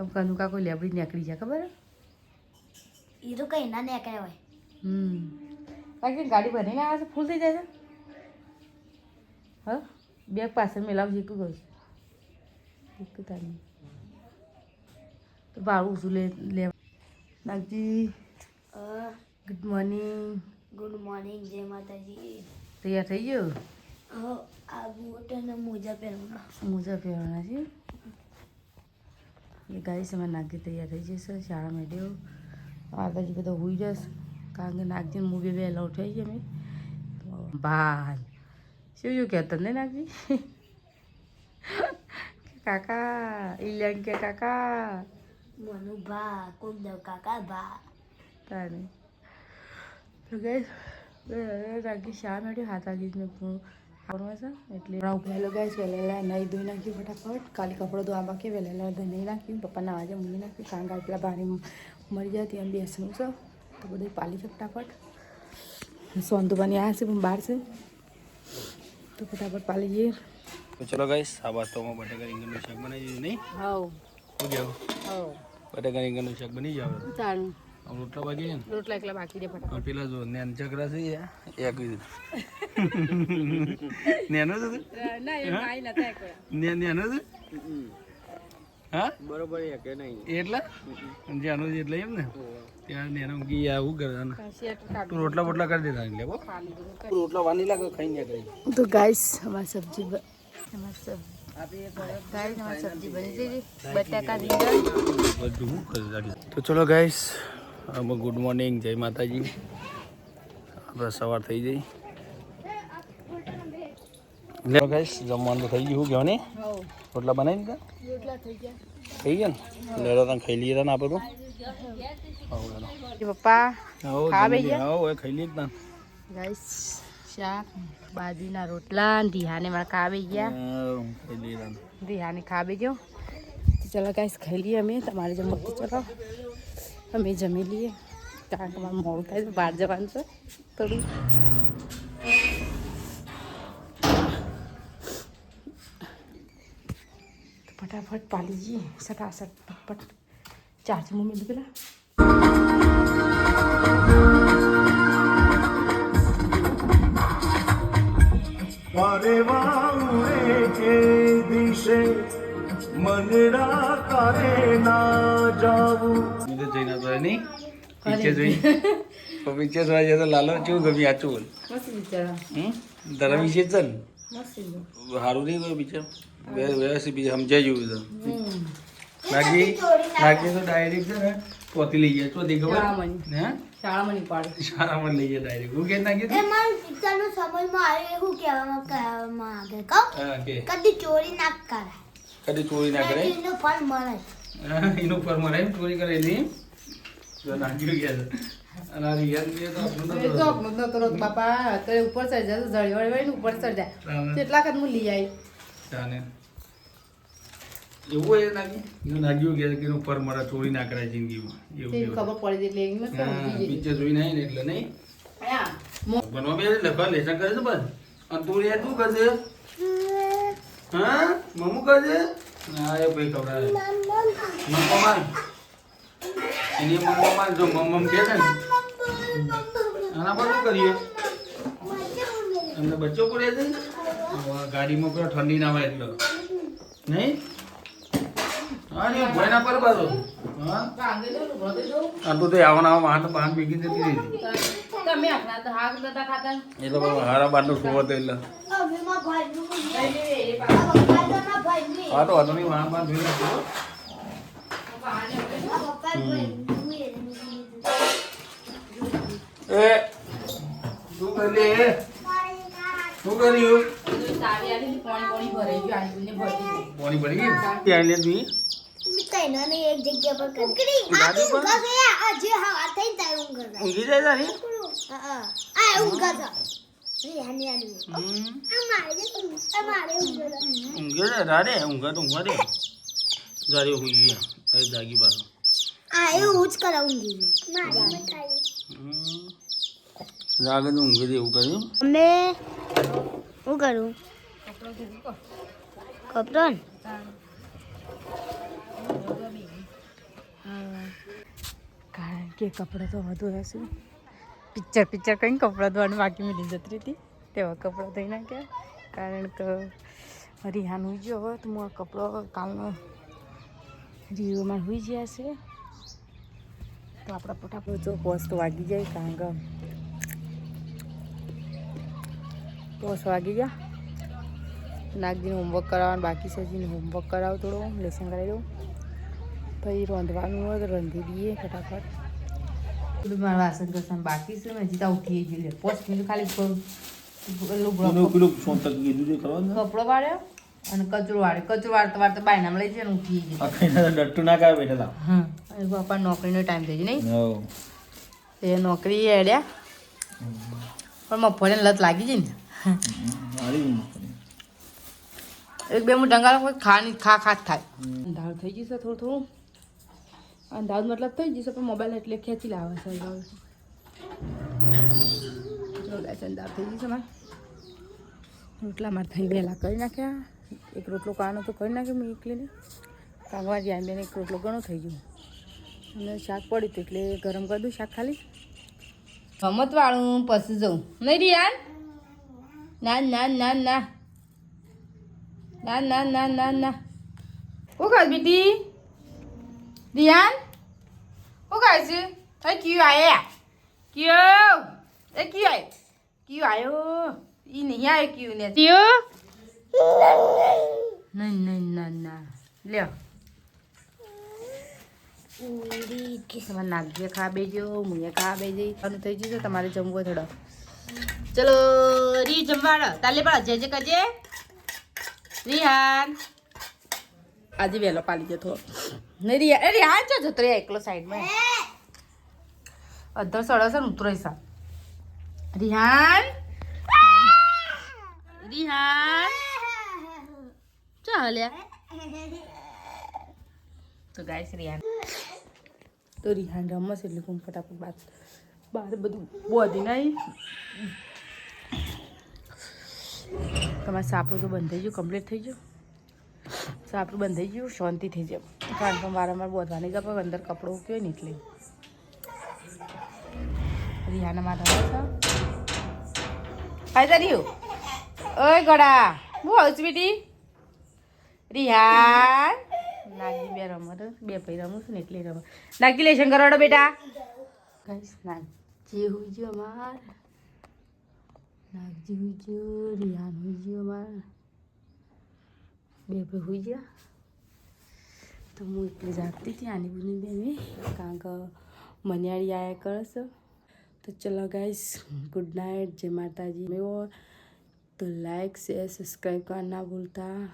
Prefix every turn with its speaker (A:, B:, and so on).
A: अब कनु का कोई लेबड़ी निकली जा खबर
B: ये तो कहीं ना निकले हुए
A: बाकी गाड़ी बने ना आज फूल થઈ જાય છે હા બેગ પાછળ મેલાવ જીકું ગયું જીકું તાની તો બાળું શું લે નાગજી ગુડ મોર્નિંગ
B: जय माता जी
A: તૈયાર થઈ ગયો
B: આ બૂટ અને મોજા પહેરવાના
A: મોજા પહેરવાના છે એ ગાડી સમય નાગજી તૈયાર થઈ જશે શાળા મેળ્યો માતાજી બધા હોઈ જશે કારણ કે નાગજી હું બે વહેલા ઉઠાઈ ગયા મેં બાલ શું કહેતો ને નાગજી કાકા ઇલ્યાન કે કાકા
B: મનુ ભા કોક દવ કાકા ભા
A: તાને તો ગઈ નાગજી શાળા મેળ્યો હાથ આગી મેં આવડવા છે એટલે ઉભેલો ગાઈસ વહેલા નહીં ધોઈ નાખ્યું ફટાફટ કાલે કપડો ધોવા બાકી વહેલા ધોઈ નાખ્યું પપ્પા નાવા જાય મૂકી નાખ્યું કારણ કે એટલા ભારે મરી જાય ત્યાં બેસવું છે તો બધું પાલી છે ફટાફટ સોનતુબાની આ છે પણ બહાર છે તો ફટાફટ પાલી જઈએ
C: તો ચલો ગાઈસ આ વાસ્તવમાં બટાકા રીંગણનું શાક બનાવી દીધું નહીં
A: હાવ
C: શું જાવ બટાકા રીંગણનું શાક બની જાવ
A: ચાલું
C: રોટલા બાકી છે ને
A: રોટલા એકલા બાકી દે ફટાફટ
C: પેલા જો નેન ચકરા છે એક નેનો છે
A: ના એ માઈ નતા કોઈ
C: નેનો છે હા
D: બરોબર કે નહીં
C: એટલા જાનો એટલે એમ ને ત્યાં નેનો કી આવું કરે ને તું રોટલા બોટલા કરી દેતા એટલે રોટલા વાની લાગે ખાઈ ને કરી
A: તો ગાઈસ हमारी सब्जी सब्जी बनी थी बटाका રીંગણ
C: બધું તો ચલો ગાઈસ અમે ગુડ મોર્નિંગ જય માતાજી આપણે સવાર થઈ જઈ લે ગાઈસ જમવાનું થઈ ગયું કહેવા ને રોટલા બનાવી દીધા
A: રોટલા થઈ ગયા
C: ને લેરો તને ખાઈ લઈએ ને આપણે તો
A: પપ્પા ખા બેહી
C: હા ખાઈ લઈએ ને
A: ગાઈસ શાક બાજરીના રોટલા ધીહાને મારા ખા બેહી ગયા
C: ખાઈ લઈએ
A: ધીહાને ખા બેહ્યો ચલો ગાઈસ ખાઈ લઈએ અમે તમારે જમવા ચલો અમે જમી લઈએ કારણ કે મારે મોડું થાય છે બહાર જવાનું છે થોડું फटाफट पा लीजिए सटासट पटपट चार्ज मुँह में निकला
E: के दिशे मनरा करे ना जाऊं
C: તો જઈને તો નહીં પિક્ચર જોઈ તો પિક્ચર જોવા જાય તો લાલો કેવું ગમી આચું બોલ
A: मस्त बिचारा
C: તારા વિશે ચલ
A: मस्त
C: સારું નહીં કોઈ પિક્ચર વ્યવસ્થિત બીજું સમજાઈ જેવું તો નાગી તો ડાયરેક્ટ છે ને પોતી લઈ જાય તો દે ખબર હે
A: શાળામાં નહીં પાડે
C: શાળામાં લઈ જાય ડાયરેક્ટ હું કે નાગી
B: એ મને પિક્ચરનો સમજમાં આવે એવું કહેવામાં આવે કહું
C: હા કે
B: કદી ચોરી ના કરાય
C: કદી ચોરી ના કરે
B: એનું ફળ મળે
C: એનું પર મરે ચોરી કરે નહીં જો નાગી ગયા અને આ રિયાદ બી તો આપણું
A: તો બાપા તો ઉપર ચડી જાય જળી વળી ઉપર ચડી જાય કેટલા કદ હું લઈ આવી
C: તાને એવું હોય નાગી એનું નાગ્યું કે એનું પર મરે ચોરી ના કરાય જિંદગીમાં એવું
A: ખબર પડી એટલે એની
C: પિક્ચર જોઈ નહીં ને એટલે નહીં બનવા બે લખવા લેસન કરે છે બસ અને તું યાર શું કરશે હા મમ્મુ કરશે ના એ ભાઈ ખબર મમ્મા એની મમ્મા જો મમ્મમ કે છે ને આના પર શું કરીએ અમને બચ્ચો પડે છે ગાડીમાં પેલો ઠંડી ના હોય એટલે નહીં હા ને ભય ના પર બાજુ હા આ તો આવવાના વાહન બહાર ભેગી જતી રહી
A: તમે આપણા તો હાથ નતા ખાતા
C: એટલે હારા બાર નો સુવો તો એટલે
B: હવે માં ભાઈનું
C: હા તો વાંધો નહીં વાહન બાર ધોઈ નાખો એ શું કરી શું કર્યું
A: પાણી ભરાઈ ગયું આને ભરી
C: પાણી ભરી ગયું ત્યાં લે તું
B: તૈના ને એક જગ્યા પર કરી આ
C: ગાડી પર?
B: ઊંઘા ગયા આ જે હવા થઈ જાય ઊંઘા ગયા
C: ઊંઘી જાય તારી
B: હા આ ઊંઘા ગયા રે હાની હાની અમારે ઊંઘા
C: ઊંઘે છે રાડે ઊંઘા તો ઊંઘા દે જારી હોઈ ગયા એ જાગી પાછો
B: આ એવું જ કરા ઊંઘી મારી મટાઈ
C: જાગે તો ઊંઘે દે એવું કર્યું
B: અમે હું કરું કપડો
A: કે કપડાં તો વધુ હશે પિક્ચર કંઈ કપડાં ધોવાનું બાકી મિલી જતી હતી તેવા કપડાં ધોઈ નાખ્યા કારણ કે રિહાન હોઈ ગયો હવે તો હું આ કપડો કાલનો રીઓમાં હોઈ ગયા છે તો આપણા ફટાફટ જો પોસ તો વાગી જાય કારણ કે પોસ વાગી ગયા નાગજીને હોમવર્ક કરાવવાનું બાકી છે જીને હોમવર્ક કરાવો થોડો લેસન કરાવી દઉં પછી રાંધવાનું હોય તો રાંધી દઈએ ફટાફટ બધું મારા વાસણ ઘસવાનું બાકી છે ને હજી તો ઉઠી ગયું લે પોસ કીધું ખાલી કપડો વાળ્યો અને કચરો વાળતો બાયનામાં લઈ જાય ને ઉઠી ગયું
E: ડટ્ટુ ના કાય બેઠેલા
A: હા પપ્પા નોકરીનો ટાઈમ થઈ ગયો નહીં એ નોકરી એડ્યા પણ મફળે લત લાગી જાય ને એક બે હું ડંગાળ ખા જ થાય અંધારું થઈ જશે થોડું અંધારું મતલબ થઈ જશે પણ મોબાઈલ એટલે ખેંચી લાવે છે અંધારું થઈ જશે મારે રોટલા મારે થઈ વહેલા કરી નાખ્યા એક રોટલો કાનો તો કરી નાખ્યો મેં એકલીને કાંગવા જ્યાં બેને એક રોટલો ઘણો થઈ ગયો અને શાક પડ્યું હતું એટલે ગરમ કરી દઉં શાક ખાલી રમતવાળું પછી જવું નહીં રિયાન ના ના ના ના ના ના ના ના ના શું ખાસ બેટી રિયાન શું ખાય છે ક્યું આયા ક્યો એ ક્યું આયો ઈ નહીં આયો ક્યું ને ક્યો નહીં ના ના લ્યો તમારે નાગજીએ ખા બેજો મુએ ખા બેજી અને થઈ જશે તમારે જમવો થોડો ચલો રી જમવાડો તાલે પણ જે કજે રિહાન આજે વહેલો પાલી જતો નહીં રિહાન જો જતો રે એકલો સાઈડમાં અધર સડસ ને ઉતરો સા રિહાન ચાલ્યા તો ગાઈસ રિહાન રમશે એટલે હું ફટાફટ બહાર બધું બોધી નહીં તમારે સાપરું તો બંધ થઈ ગયું કમ્પ્લીટ થઈ ગયું સાપરું બંધ થઈ ગયું શાંતિ થઈ જાય કારણ કે વારંવાર બોધવાની ગયો પણ અંદર કપડો ઉક્યો ને એટલે રિહાના માથા ફાયદા રહ્યું ઓય ગડા હું આવું છું બેટી રિહાન નાગજી બે રમત બે ભાઈ રમું છું ને એટલે રમત નાગજી લેશન કરવાડો બેટા ગાઈસ નાગજી હોઈ ગયો અમાર નાગજી હોઈ ગયો રિહાન હોઈ ગયો અમાર બે ભાઈ હોઈ ગયા તો હું એટલી જાગતી હતી આની બની બેને કારણ કે મનિયાળી આયા કરશે તો ચલો ગાઈસ ગુડ નાઇટ જય માતાજી તો लाइक शेयर सब्सक्राइब करना भूलता।